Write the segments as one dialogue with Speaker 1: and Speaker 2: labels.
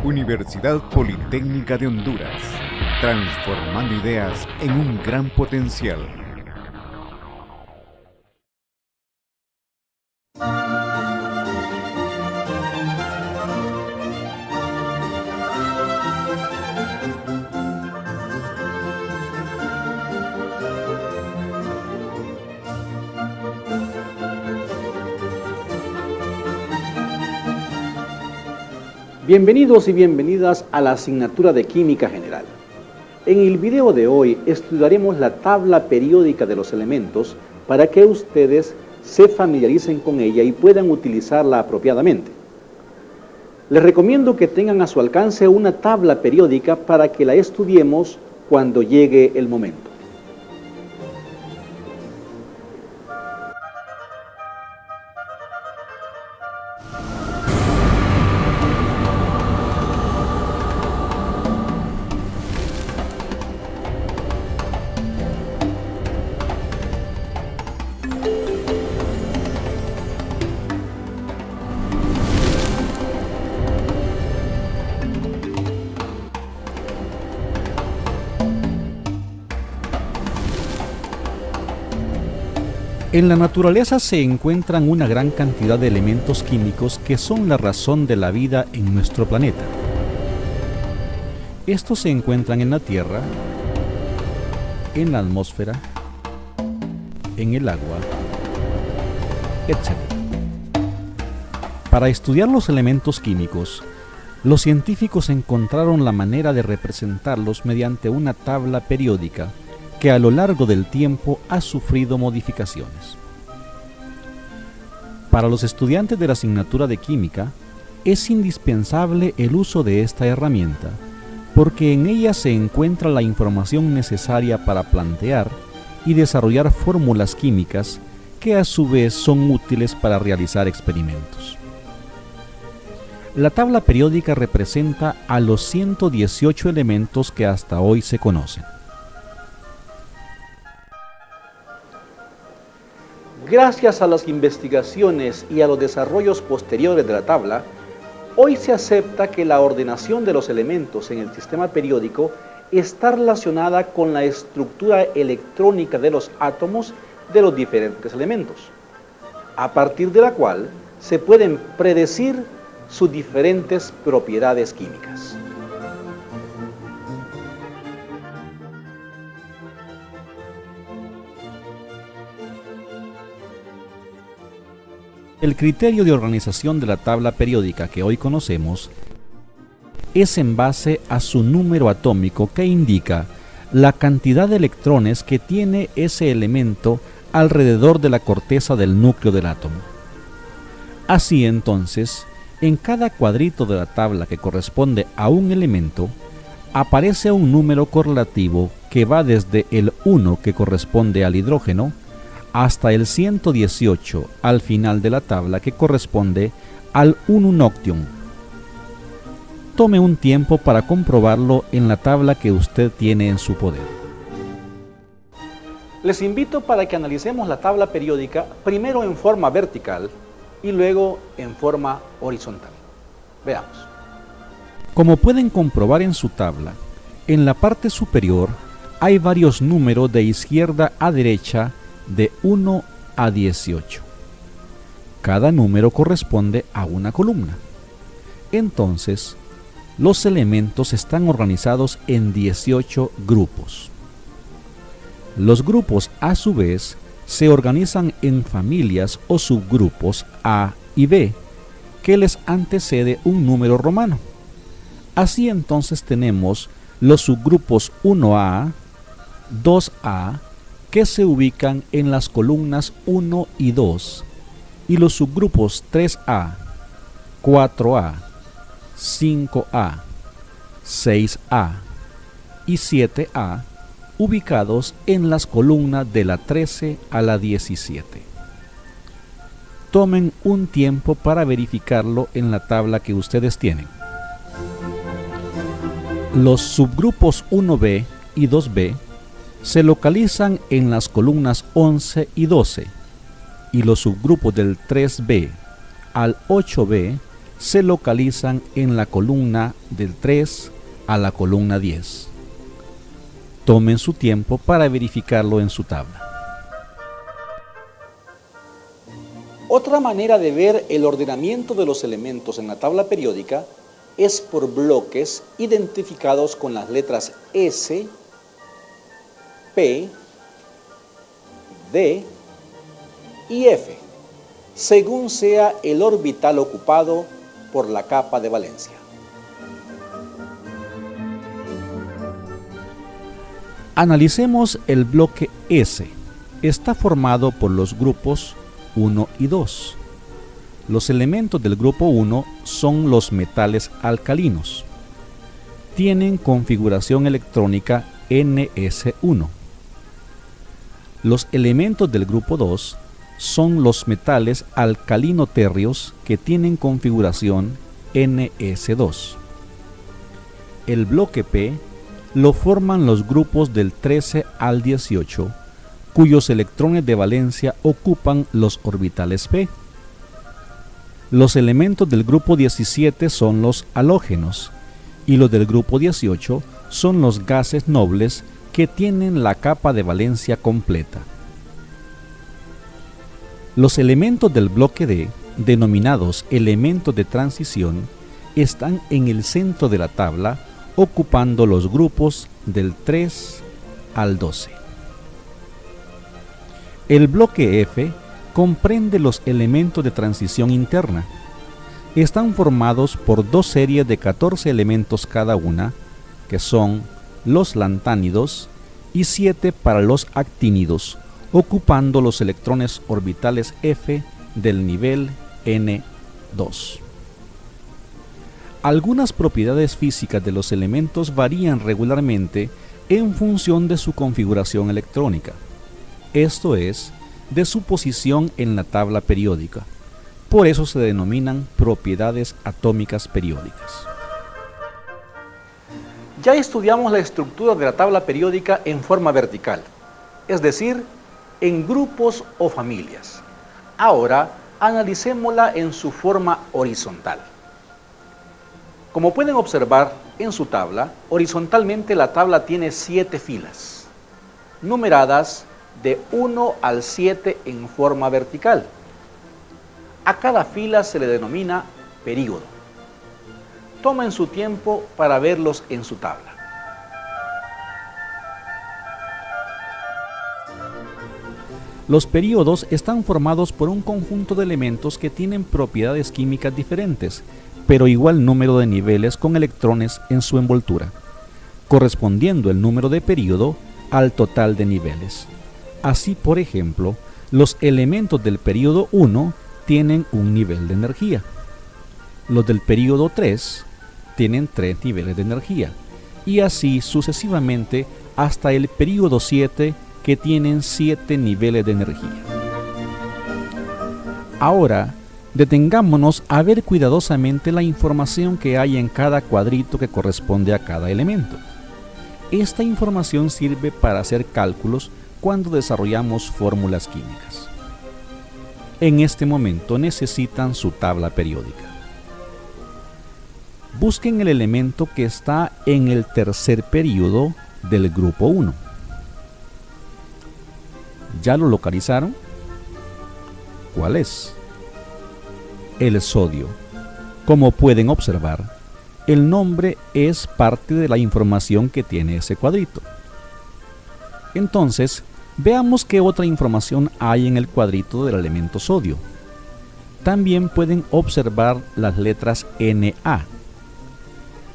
Speaker 1: Universidad Politécnica de Honduras, transformando ideas en un gran potencial.
Speaker 2: Bienvenidos y bienvenidas a la asignatura de Química General. En el video de hoy estudiaremos la tabla periódica de los elementos para que ustedes se familiaricen con ella y puedan utilizarla apropiadamente. Les recomiendo que tengan a su alcance una tabla periódica para que la estudiemos cuando llegue el momento.
Speaker 3: En la naturaleza se encuentran una gran cantidad de elementos químicos que son la razón de la vida en nuestro planeta. Estos se encuentran en la Tierra, en la atmósfera, en el agua, etc. Para estudiar los elementos químicos, los científicos encontraron la manera de representarlos mediante una tabla periódica que a lo largo del tiempo ha sufrido modificaciones. Para los estudiantes de la asignatura de química, es indispensable el uso de esta herramienta, porque en ella se encuentra la información necesaria para plantear y desarrollar fórmulas químicas que a su vez son útiles para realizar experimentos. La tabla periódica representa a los 118 elementos que hasta hoy se conocen.
Speaker 2: Gracias a las investigaciones y a los desarrollos posteriores de la tabla, hoy se acepta que la ordenación de los elementos en el sistema periódico está relacionada con la estructura electrónica de los átomos de los diferentes elementos, a partir de la cual se pueden predecir sus diferentes propiedades químicas.
Speaker 3: El criterio de organización de la tabla periódica que hoy conocemos es en base a su número atómico que indica la cantidad de electrones que tiene ese elemento alrededor de la corteza del núcleo del átomo. Así entonces, en cada cuadrito de la tabla que corresponde a un elemento, aparece un número correlativo que va desde el 1 que corresponde al hidrógeno hasta el 118 al final de la tabla que corresponde al 1 noctium. Tome un tiempo para comprobarlo en la tabla que usted tiene en su poder.
Speaker 2: Les invito para que analicemos la tabla periódica primero en forma vertical y luego en forma horizontal. Veamos.
Speaker 3: Como pueden comprobar en su tabla, en la parte superior hay varios números de izquierda a derecha de 1 a 18. Cada número corresponde a una columna. Entonces, los elementos están organizados en 18 grupos. Los grupos, a su vez, se organizan en familias o subgrupos A y B, que les antecede un número romano. Así entonces tenemos los subgrupos 1A, 2A, que se ubican en las columnas 1 y 2, y los subgrupos 3A, 4A, 5A, 6A y 7A, ubicados en las columnas de la 13 a la 17. Tomen un tiempo para verificarlo en la tabla que ustedes tienen. Los subgrupos 1B y 2B se localizan en las columnas 11 y 12, y los subgrupos del 3B al 8B se localizan en la columna del 3 a la columna 10. Tomen su tiempo para verificarlo en su tabla.
Speaker 2: Otra manera de ver el ordenamiento de los elementos en la tabla periódica es por bloques identificados con las letras S, P, D y F, según sea el orbital ocupado por la capa de valencia.
Speaker 3: Analicemos el bloque S. Está formado por los grupos 1 y 2. Los elementos del grupo 1 son los metales alcalinos. Tienen configuración electrónica Ns1. Los elementos del grupo 2 son los metales alcalino-térreos que tienen configuración Ns2. El bloque P lo forman los grupos del 13 al 18, cuyos electrones de valencia ocupan los orbitales P. Los elementos del grupo 17 son los halógenos y los del grupo 18 son los gases nobles que tienen la capa de valencia completa. Los elementos del bloque D, denominados elementos de transición, están en el centro de la tabla, ocupando los grupos del 3 al 12. El bloque F comprende los elementos de transición interna. Están formados por dos series de 14 elementos cada una, que son los lantánidos y 7 para los actínidos, ocupando los electrones orbitales F del nivel N2. Algunas propiedades físicas de los elementos varían regularmente en función de su configuración electrónica, esto es, de su posición en la tabla periódica. Por eso se denominan propiedades atómicas periódicas.
Speaker 2: Ya estudiamos la estructura de la tabla periódica en forma vertical, es decir, en grupos o familias. Ahora analicémosla en su forma horizontal. Como pueden observar en su tabla, horizontalmente la tabla tiene 7 filas, numeradas de 1 al 7 en forma vertical. A cada fila se le denomina período. Tomen su tiempo para verlos en su tabla.
Speaker 3: Los períodos están formados por un conjunto de elementos que tienen propiedades químicas diferentes, pero igual número de niveles con electrones en su envoltura, correspondiendo el número de período al total de niveles. Así, por ejemplo, los elementos del período 1 tienen un nivel de energía. Los del período 3 tienen 3 niveles de energía, y así sucesivamente hasta el período 7, que tienen 7 niveles de energía. Ahora, detengámonos a ver cuidadosamente la información que hay en cada cuadrito que corresponde a cada elemento. Esta información sirve para hacer cálculos cuando desarrollamos fórmulas químicas. En este momento necesitan su tabla periódica. Busquen el elemento que está en el tercer período del grupo 1. ¿Ya lo localizaron? ¿Cuál es? El sodio. Como pueden observar, el nombre es parte de la información que tiene ese cuadrito. Entonces, veamos qué otra información hay en el cuadrito del elemento sodio. También pueden observar las letras Na.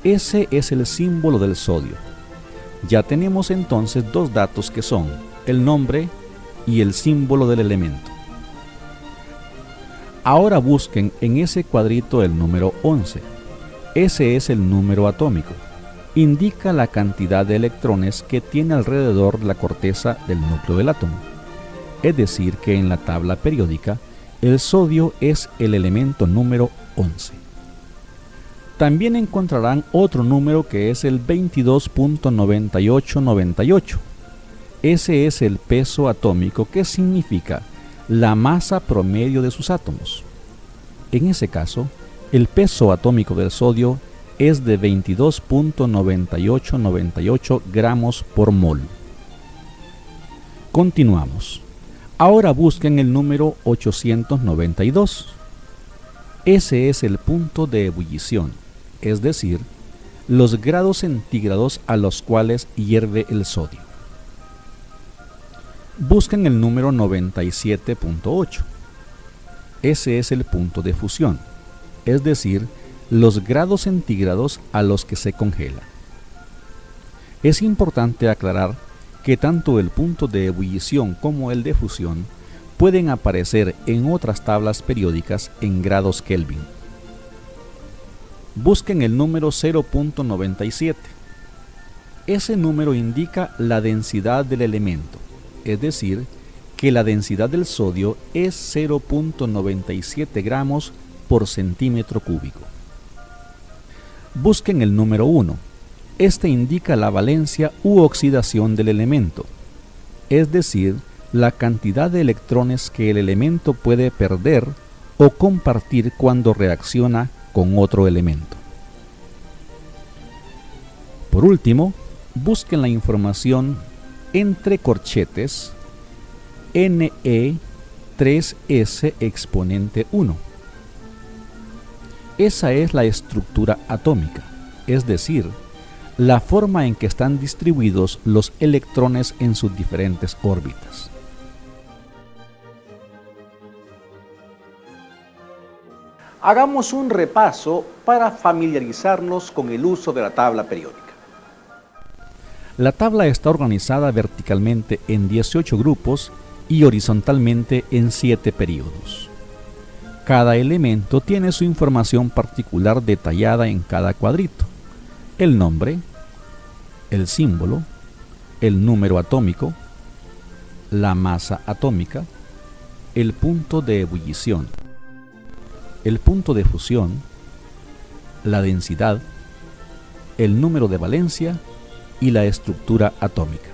Speaker 3: Ese es el símbolo del sodio. Ya tenemos entonces dos datos que son el nombre y el símbolo del elemento. Ahora busquen en ese cuadrito el número 11. Ese es el número atómico. Indica la cantidad de electrones que tiene alrededor la corteza del núcleo del átomo. Es decir, que en la tabla periódica, el sodio es el elemento número 11. También encontrarán otro número que es el 22.9898. Ese es el peso atómico, que significa la masa promedio de sus átomos. En ese caso, El peso atómico del sodio es de 22.9898 gramos por mol. Continuamos. Ahora busquen el número 892. Ese es el punto de ebullición, es decir, los grados centígrados a los cuales hierve el sodio. Busquen el número 97.8. Ese es el punto de fusión, es decir, los grados centígrados a los que se congela. Es importante aclarar que tanto el punto de ebullición como el de fusión pueden aparecer en otras tablas periódicas en grados Kelvin. Busquen el número 0.97. Ese número indica la densidad del elemento, es decir, que la densidad del sodio es 0.97 gramos por centímetro cúbico. Busquen el número 1. Este indica la valencia u oxidación del elemento, es decir, la cantidad de electrones que el elemento puede perder o compartir cuando reacciona con otro elemento. Por último, busquen la información entre corchetes Ne3S exponente 1. Esa es la estructura atómica, es decir, la forma en que están distribuidos los electrones en sus diferentes órbitas.
Speaker 2: Hagamos un repaso para familiarizarnos con el uso de la tabla periódica.
Speaker 3: La tabla está organizada verticalmente en 18 grupos y horizontalmente en 7 períodos. Cada elemento tiene su información particular detallada en cada cuadrito: el nombre, el símbolo, el número atómico, la masa atómica, el punto de ebullición, el punto de fusión, la densidad, el número de valencia y la estructura atómica.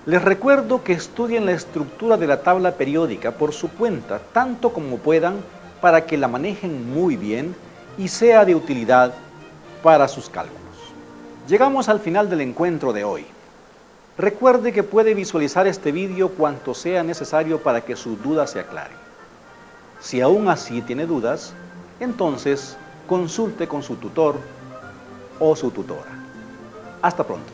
Speaker 2: Les recuerdo que estudien la estructura de la tabla periódica por su cuenta, tanto como puedan, para que la manejen muy bien y sea de utilidad para sus cálculos. Llegamos al final del encuentro de hoy. Recuerde que puede visualizar este vídeo cuanto sea necesario para que sus dudas se aclaren. Si aún así tiene dudas, entonces consulte con su tutor o su tutora. Hasta pronto.